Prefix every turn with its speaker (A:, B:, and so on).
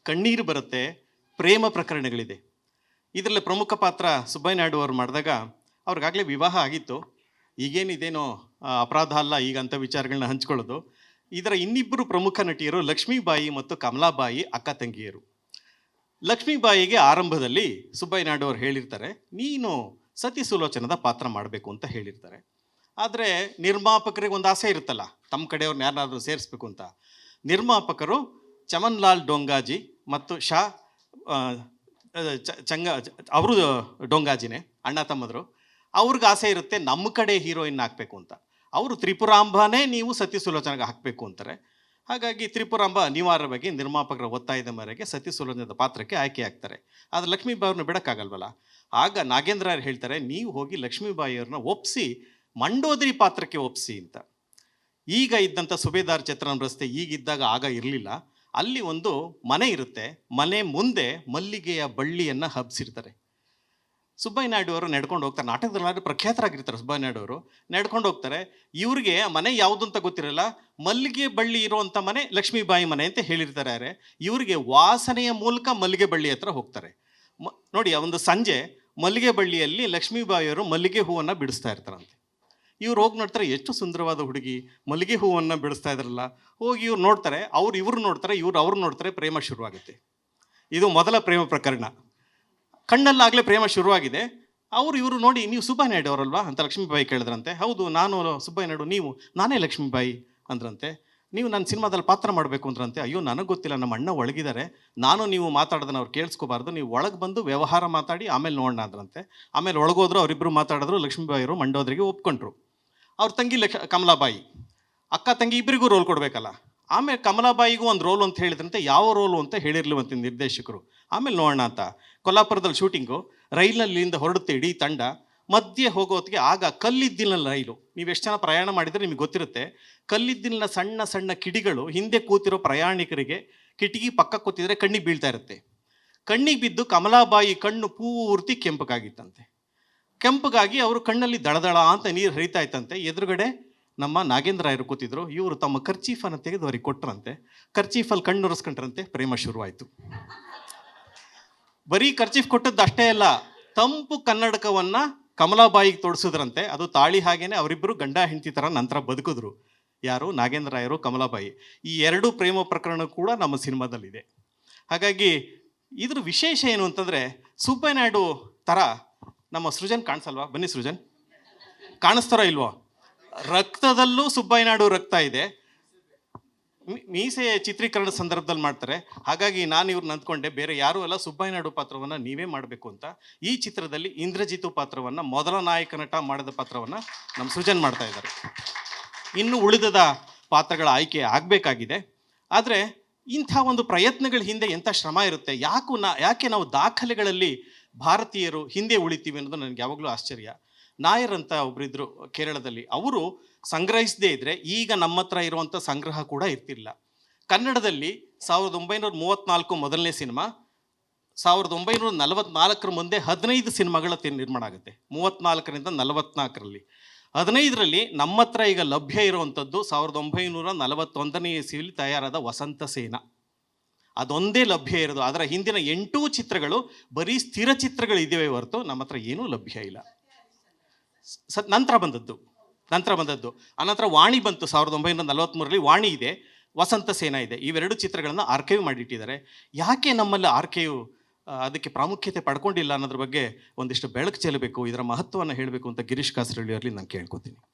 A: ಕಣ್ಣೀರು ಬರುತ್ತೆ, ಪ್ರೇಮ ಪ್ರಕರಣಗಳಿದೆ. ಇದರಲ್ಲಿ ಪ್ರಮುಖ ಪಾತ್ರ ಸುಬ್ಬಯ್ಯ ನಾಯ್ಡು ಅವರು ಮಾಡಿದಾಗ ಅವ್ರಿಗಾಗಲೇ ವಿವಾಹ ಆಗಿತ್ತು. ಈಗೇನಿದೇನೋ ಅಪರಾಧ ಅಲ್ಲ ಈಗ ಅಂಥ ವಿಚಾರಗಳನ್ನ ಹಂಚ್ಕೊಳ್ಳೋದು. ಇದರ ಇನ್ನಿಬ್ಬರು ಪ್ರಮುಖ ನಟಿಯರು ಲಕ್ಷ್ಮೀಬಾಯಿ ಮತ್ತು ಕಮಲಾಬಾಯಿ ಅಕ್ಕ ತಂಗಿಯರು. ಲಕ್ಷ್ಮೀಬಾಯಿಗೆ ಆರಂಭದಲ್ಲಿ ಸುಬ್ಬಯ್ಯ ನಾಯ್ಡು ಅವರು ಹೇಳಿರ್ತಾರೆ, ನೀನು ಸತಿ ಸುಲೋಚನದ ಪಾತ್ರ ಮಾಡಬೇಕು ಅಂತ ಹೇಳಿರ್ತಾರೆ. ಆದರೆ ನಿರ್ಮಾಪಕರಿಗೆ ಒಂದು ಆಸೆ ಇರುತ್ತಲ್ಲ, ತಮ್ಮ ಕಡೆಯವ್ರನ್ನ ಯಾರನ್ನಾದರೂ ಸೇರಿಸ್ಬೇಕು ಅಂತ. ನಿರ್ಮಾಪಕರು ಚಮನ್ ಲಾಲ್ ಡೊಂಗಾಜಿ ಮತ್ತು ಶಾ ಅವರು ಡೊಂಗಾಜಿನೇ, ಅಣ್ಣ ತಮ್ಮದರು. ಅವ್ರಿಗೆ ಆಸೆ ಇರುತ್ತೆ ನಮ್ಮ ಕಡೆ ಹೀರೋಯಿನ್ ಹಾಕಬೇಕು ಅಂತ. ಅವರು ತ್ರಿಪುರಾಂಬನೇ ನೀವು ಸತಿ ಸುಲೋಚನೆಗೆ ಹಾಕಬೇಕು ಅಂತಾರೆ. ಹಾಗಾಗಿ ತ್ರಿಪುರಾಂಬ ಅನಿವಾರ್ಯವಾಗಿ ನಿರ್ಮಾಪಕರ ಒತ್ತಾಯದ ಮೇರೆಗೆ ಸತಿ ಸುಲೋಚನದ ಪಾತ್ರಕ್ಕೆ ಆಯ್ಕೆ ಆಗ್ತಾರೆ. ಆದರೆ ಲಕ್ಷ್ಮೀಬಾಯಿ ಅವ್ರನ್ನ ಬಿಡೋಕ್ಕಾಗಲ್ವಲ್ಲ. ಆಗ ನಾಗೇಂದ್ರ ಹೇಳ್ತಾರೆ, ನೀವು ಹೋಗಿ ಲಕ್ಷ್ಮೀಬಾಯಿಯವ್ರನ್ನ ಒಪ್ಪಿಸಿ ಮಂಡೋದರಿ ಪಾತ್ರಕ್ಕೆ ಒಪ್ಪಿಸಿ ಅಂತ. ಈಗ ಇದ್ದಂಥ ಸುಬೇದಾರ್ ಚಿತ್ರನ ರಸ್ತೆ ಈಗಿದ್ದಾಗ ಆಗ ಇರಲಿಲ್ಲ. ಅಲ್ಲಿ ಒಂದು ಮನೆ ಇರುತ್ತೆ, ಮನೆ ಮುಂದೆ ಮಲ್ಲಿಗೆಯ ಬಳ್ಳಿಯನ್ನು ಹಬ್ಬಿಸಿರ್ತಾರೆ. ಸುಬ್ಬಯ್ಯ ನಾಯ್ಡು ಅವರು ನಡ್ಕೊಂಡು ಹೋಗ್ತಾರೆ. ನಾಟಕದಲ್ಲಾದ್ರೂ ಪ್ರಖ್ಯಾತರಾಗಿರ್ತಾರೆ ಸುಬ್ಬಯ್ಯ ನಾಯ್ಡು ಅವರು. ನಡ್ಕೊಂಡು ಹೋಗ್ತಾರೆ. ಇವ್ರಿಗೆ ಮನೆ ಯಾವುದು ಅಂತ ಗೊತ್ತಿರಲ್ಲ. ಮಲ್ಲಿಗೆ ಬಳ್ಳಿ ಇರುವಂಥ ಮನೆ ಲಕ್ಷ್ಮೀಬಾಯಿ ಮನೆ ಅಂತ ಹೇಳಿರ್ತಾರೆ. ಇವರಿಗೆ ವಾಸನೆಯ ಮೂಲಕ ಮಲ್ಲಿಗೆ ಬಳ್ಳಿ ಹತ್ರ ಹೋಗ್ತಾರೆ. ನೋಡಿ, ಒಂದು ಸಂಜೆ ಮಲ್ಲಿಗೆ ಬಳ್ಳಿಯಲ್ಲಿ ಲಕ್ಷ್ಮೀಬಾಯಿಯವರು ಮಲ್ಲಿಗೆ ಹೂವನ್ನು ಬಿಡಿಸ್ತಾ ಇರ್ತಾರಂತೆ. ಇವ್ರು ಹೋಗಿ ನೋಡ್ತಾರೆ, ಎಷ್ಟು ಸುಂದರವಾದ ಹುಡುಗಿ ಮಲ್ಲಿಗೆ ಹೂವನ್ನು ಬಿಡಿಸ್ತಾ ಇದ್ರಲ್ಲ. ಹೋಗಿ ಇವ್ರು ನೋಡ್ತಾರೆ, ಇವ್ರು ನೋಡ್ತಾರೆ, ಅವ್ರು ನೋಡ್ತಾರೆ, ಪ್ರೇಮ ಶುರುವಾಗುತ್ತೆ. ಇದು ಮೊದಲ ಪ್ರೇಮ ಪ್ರಕರಣ. ಕಣ್ಣಲ್ಲಾಗಲೇ ಪ್ರೇಮ ಶುರುವಾಗಿದೆ. ಇವರು ನೋಡಿ, ನೀವು ಸುಬ್ಬಯ್ಯ ನಾಯ್ಡು ಅವರಲ್ವಾ ಅಂತ ಲಕ್ಷ್ಮೀಬಾಯಿ ಕೇಳಿದ್ರಂತೆ. ಹೌದು, ನಾನು ಸುಬ್ಬಯ್ಯ ನಾಯ್ಡು, ನೀವು? ನಾನೇ ಲಕ್ಷ್ಮೀಬಾಯಿ ಅಂದ್ರಂತೆ. ನೀವು ನನ್ನ ಸಿನಿಮಾದಲ್ಲಿ ಪಾತ್ರ ಮಾಡಬೇಕು ಅಂದ್ರಂತೆ. ಅಯ್ಯೋ, ನನಗೆ ಗೊತ್ತಿಲ್ಲ, ನಮ್ಮ ಅಣ್ಣ ಒಳಗಿದ್ದಾರೆ, ನಾನು ನೀವು ಮಾತಾಡೋದನ್ನ ಅವ್ರು ಕೇಳಿಸ್ಕೋಬಾರ್ದು, ನೀವು ಒಳಗೆ ಬಂದು ವ್ಯವಹಾರ ಮಾತಾಡಿ ಆಮೇಲೆ ನೋಡೋಣ ಅಂದ್ರಂತೆ. ಆಮೇಲೆ ಒಳಗೋದ್ರು, ಅವರಿಬ್ಬರು ಮಾತಾಡಿದ್ರು. ಲಕ್ಷ್ಮೀಬಾಯಿಯವರು ಮಂಡೋದರಿಗೆ ಒಪ್ಕೊಂಡ್ರು. ಅವ್ರ ತಂಗಿ ಕಮಲಾಬಾಯಿ, ಅಕ್ಕ ತಂಗಿ ಇಬ್ಬರಿಗೂ ರೋಲ್ ಕೊಡಬೇಕಲ್ಲ. ಆಮೇಲೆ ಕಮಲಾಬಾಯಿಗೂ ಒಂದು ರೋಲು ಅಂತ ಹೇಳಿದ್ರಂತೆ. ಯಾವ ರೋಲು ಅಂತ ಹೇಳಿರ್ಲಿವಂತೆ ನಿರ್ದೇಶಕರು. ಆಮೇಲೆ ನೋಡೋಣ ಅಂತ ಕೊಲ್ಲಾಪುರದಲ್ಲಿ ಶೂಟಿಂಗು. ರೈಲಿನಲ್ಲಿಂದ ಹೊರಡುತ್ತೆ ಇಡೀ ತಂಡ. ಮಧ್ಯೆ ಹೋಗೋತ್ತಿಗೆ ಆಗ ಕಲ್ಲಿದ್ದಿನ ರೈಲು, ನೀವು ಎಷ್ಟು ಜನ ಪ್ರಯಾಣ ಮಾಡಿದರೆ ನಿಮಗೆ ಗೊತ್ತಿರುತ್ತೆ. ಕಲ್ಲಿದ್ದಿನ ಸಣ್ಣ ಸಣ್ಣ ಕಿಡಿಗಳು ಹಿಂದೆ ಕೂತಿರೋ ಪ್ರಯಾಣಿಕರಿಗೆ ಕಿಟಕಿ ಪಕ್ಕ ಕೂತಿದ್ರೆ ಕಣ್ಣಿಗೆ ಬೀಳ್ತಾ ಇರುತ್ತೆ. ಕಣ್ಣಿಗೆ ಬಿದ್ದು ಕಮಲಾಬಾಯಿ ಕಣ್ಣು ಪೂರ್ತಿ ಕೆಂಪಗಾಗಿತ್ತಂತೆ. ಕೆಂಪಗಾಗಿ ಅವರು ಕಣ್ಣಲ್ಲಿ ದಳದಳ ಅಂತ ನೀರು ಹರಿತಾ ಇತ್ತಂತೆ. ಎದುರುಗಡೆ ನಮ್ಮ ನಾಗೇಂದ್ರ ರಾಯರು ಕೂತಿದ್ರು. ಇವರು ತಮ್ಮ ಕರ್ಚೀಫನ್ನು ತೆಗೆದು ಅವ್ರಿಗೆ ಕೊಟ್ಟರಂತೆ. ಕರ್ಚೀಫಲ್ಲಿ ಕಣ್ಣು ಒರೆಸ್ಕೊಂಡ್ರಂತೆ. ಪ್ರೇಮ ಶುರುವಾಯಿತು. ಬರೀ ಕರ್ಚೀಫ್ ಕೊಟ್ಟದ್ದು ಅಷ್ಟೇ ಅಲ್ಲ, ತಂಪು ಕನ್ನಡಕವನ್ನು ಕಮಲಾಬಾಯಿಗೆ ತೋರಿಸಿದ್ರಂತೆ. ಅದು ತಾಳಿ ಹಾಗೇನೆ ಅವರಿಬ್ಬರು ಗಂಡ ಹೆಂಡತಿ ಥರ ನಂತರ ಬದುಕಿದ್ರು. ಯಾರು? ನಾಗೇಂದ್ರ ರಾಯರು, ಕಮಲಾಬಾಯಿ. ಈ ಎರಡೂ ಪ್ರೇಮ ಪ್ರಕರಣ ಕೂಡ ನಮ್ಮ ಸಿನಿಮಾದಲ್ಲಿದೆ. ಹಾಗಾಗಿ ಇದ್ರ ವಿಶೇಷ ಏನು ಅಂತಂದರೆ, ಸುಬ್ಬಯ್ಯ ನಾಯ್ಡು ಥರ ನಮ್ಮ ಸೃಜನ್ ಕಾಣಿಸಲ್ವಾ? ಬನ್ನಿ ಸೃಜನ್, ಕಾಣಿಸ್ತಾರೋ ಇಲ್ವೋ? ರಕ್ತದಲ್ಲೂ ಸುಬ್ಬಯ್ಯ ನಾಯ್ಡು ರಕ್ತ ಇದೆ. ಮೀಸೆ ಚಿತ್ರೀಕರಣದ ಸಂದರ್ಭದಲ್ಲಿ ಮಾಡ್ತಾರೆ. ಹಾಗಾಗಿ ನಾನು ಇವ್ರನ್ನ ಅಂದ್ಕೊಂಡೆ, ಬೇರೆ ಯಾರೂ ಅಲ್ಲ, ಸುಬ್ಬಯ್ಯ ನಾಯ್ಡು ಪಾತ್ರವನ್ನು ನೀವೇ ಮಾಡಬೇಕು ಅಂತ. ಈ ಚಿತ್ರದಲ್ಲಿ ಇಂದ್ರಜಿತು ಪಾತ್ರವನ್ನು, ಮೊದಲ ನಾಯಕ ನಟ ಮಾಡಿದ ಪಾತ್ರವನ್ನು ನಮ್ಮ ಸೃಜನ್ ಮಾಡ್ತಾ ಇದ್ದಾರೆ. ಇನ್ನು ಉಳಿದದ ಪಾತ್ರಗಳ ಆಯ್ಕೆ ಆಗಬೇಕಾಗಿದೆ. ಆದರೆ ಇಂಥ ಒಂದು ಪ್ರಯತ್ನಗಳ ಹಿಂದೆ ಎಂಥ ಶ್ರಮ ಇರುತ್ತೆ. ಯಾಕೆ ನಾವು ದಾಖಲೆಗಳಲ್ಲಿ ಭಾರತೀಯರು ಹಿಂದೆ ಉಳಿತೀವಿ ಅನ್ನೋದು ನನಗೆ ಯಾವಾಗಲೂ ಆಶ್ಚರ್ಯ. ನಾಯರ್ ಅಂತ ಒಬ್ಬರಿದ್ದರು ಕೇರಳದಲ್ಲಿ. ಅವರು ಸಂಗ್ರಹಿಸದೇ ಇದ್ದರೆ ಈಗ ನಮ್ಮ ಹತ್ರ ಇರುವಂಥ ಸಂಗ್ರಹ ಕೂಡ ಇರ್ತಿಲ್ಲ. ಕನ್ನಡದಲ್ಲಿ 1934 ಮೊದಲನೇ ಸಿನಿಮಾ, 1944 ಮುಂದೆ 15 ಸಿನಿಮಾಗಳ ನಿರ್ಮಾಣ ಆಗುತ್ತೆ. 34ರಿಂದ 44ರಲ್ಲಿ 15ರಲ್ಲಿ ನಮ್ಮ ಹತ್ರ ಈಗ ಲಭ್ಯ ಇರುವಂಥದ್ದು 1941ನೇ ಇಸವಿಯಲ್ಲಿ ತಯಾರಾದ ವಸಂತ ಸೇನ. ಅದೊಂದೇ ಲಭ್ಯ ಇರೋದು. ಅದರ ಹಿಂದಿನ 8 ಚಿತ್ರಗಳು ಬರೀ ಸ್ಥಿರ ಚಿತ್ರಗಳಿದ್ದೇವೆ ಹೊರತು ನಮ್ಮ ಹತ್ರ ಏನೂ ಲಭ್ಯ ಇಲ್ಲ. ನಂತರ ಬಂದದ್ದು ಅನಂತರ ವಾಣಿ ಬಂತು. 1943ರಲ್ಲಿ ವಾಣಿ ಇದೆ, ವಸಂತ ಸೇನಾ ಇದೆ. ಇವೆರಡು ಚಿತ್ರಗಳನ್ನು ಆರ್ಕೈವ್ ಮಾಡಿಟ್ಟಿದ್ದಾರೆ. ಯಾಕೆ ನಮ್ಮಲ್ಲಿ ಆರ್ಕೈವ್ ಅದಕ್ಕೆ ಪ್ರಾಮುಖ್ಯತೆ ಪಡ್ಕೊಂಡಿಲ್ಲ ಅನ್ನೋದ್ರ ಬಗ್ಗೆ ಒಂದಿಷ್ಟು ಬೆಳಕು ಚೆಲ್ಲಬೇಕು, ಇದರ ಮಹತ್ವವನ್ನು ಹೇಳಬೇಕು ಅಂತ ಗಿರೀಶ್ ಕಾಸರಳ್ಳಿ ಅವರಲ್ಲಿ ನಾನು ಕೇಳ್ಕೊತೀನಿ.